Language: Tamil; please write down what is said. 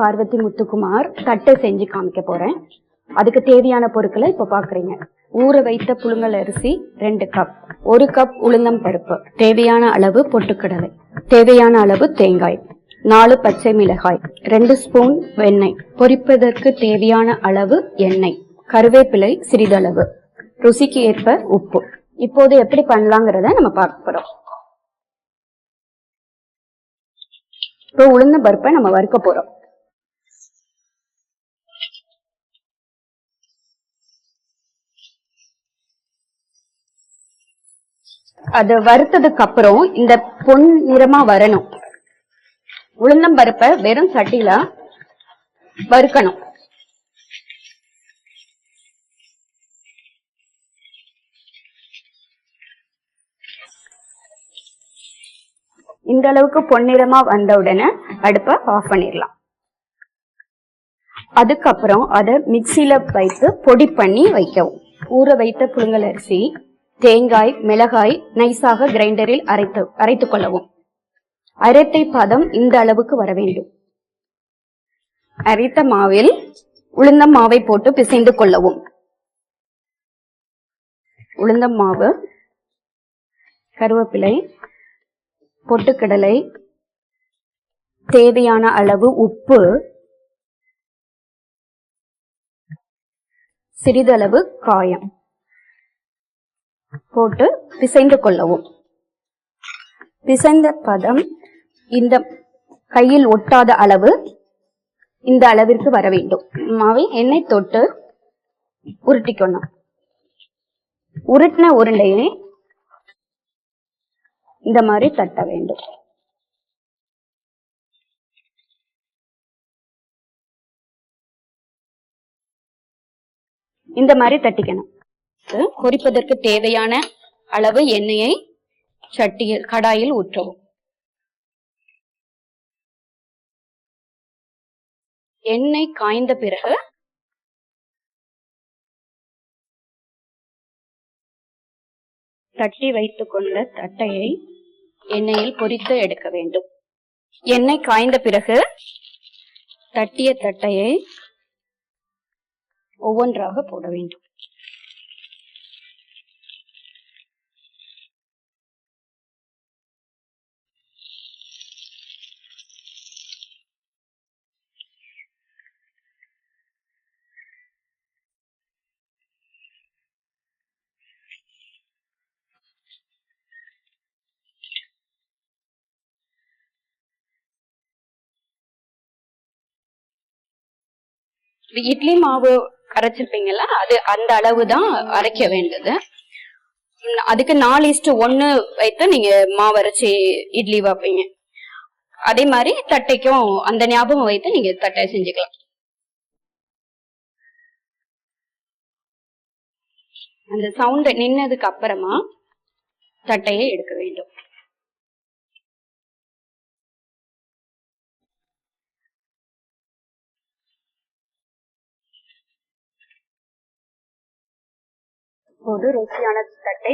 பார்வதி முத்துக்குமார் தட்டை செஞ்சு காமிக்க போறேன். அதுக்கு தேவையான பொருட்களை இப்ப பாக்குறீங்க. ஊற வைத்த புழுங்கல் அரிசி 2 கப், 1 கப் உளுந்தம் பருப்பு, தேவையான அளவு பொட்டுக்கடலை, தேவையான அளவு தேங்காய், 4 பச்சை மிளகாய், 2 ஸ்பூன் வெண்ணெய், பொரிப்பதற்கு தேவையான அளவு எண்ணெய், கருவேப்பிலை சிறிதளவு, ருசிக்கு ஏற்ப உப்பு. இப்போது எப்படி பண்ணலாங்கிறத நம்ம பார்க்க போறோம். இப்போ உளுந்த பருப்பை நம்ம வறுக்க போறோம். அது வறுத்ததுக்கு அப்புறம் இந்த பொன் நிறமா வரணும். உளுந்தம் பருப்பை வெறும் சட்டியில வறுக்கணும். இந்த அளவுக்கு பொன்னிறமா வந்த உடனே அடுப்பை ஆஃப் பண்ணிடலாம். அதுக்கப்புறம் அதை மிக்சியில வைத்து பொடி பண்ணி வைக்கவும். ஊற வைத்த புழுங்கல் அரிசி, தேங்காய், மிளகாய் நைஸாக கிரைண்டரில் அரைத்துக் கொள்ளவும். அரைத்தை பதம் இந்த அளவுக்கு வர வேண்டும். அரைத்த மாவில் உளுந்தம் மாவை போட்டு பிசைந்து கொள்ளவும். உளுந்தம் மாவு, கருவேப்பிலை, பொட்டுக்கடலை, தேவையான அளவு உப்பு, சிறிதளவு காயம் போட்டு பிசைந்து கொள்ளவும். பிசைந்த பதம் இந்த கையில் ஒட்டாத அளவு இந்த அளவிற்கு வர வேண்டும். மாவை எண்ணெய் தொட்டு உருட்டிக்கணும். உருட்டின உருண்டையை இந்த மாதிரி தட்ட வேண்டும். இந்த மாதிரி தட்டிக்கணும். பொரிப்பதற்கு தேவையான அளவு எண்ணெயை கடாயில் ஊற்றவும். எண்ணெய் காய்ந்த பிறகு தட்டி வைத்துக் கொண்ட தட்டையை எண்ணெயில் பொரித்து எடுக்க வேண்டும். எண்ணெய் காய்ந்த பிறகு தட்டிய தட்டையை ஒவ்வொன்றாக போட வேண்டும். இட்லி மாவு அரைச்சிருப்பீங்களா, அது அந்த அளவு தான் அரைக்க வேண்டியது. அதுக்கு 4:1 வைத்து நீங்க மாவு அரைச்சி இட்லி வைப்பீங்க. அதே மாதிரி தட்டைக்கும் அந்த ஞாபகம் வைத்து நீங்க தட்டை செஞ்சுக்கலாம். அந்த சவுண்ட் நின்னதுக்கு அப்புறமா தட்டையை எடுக்க வேண்டும். ஒரு ருசியான தட்டை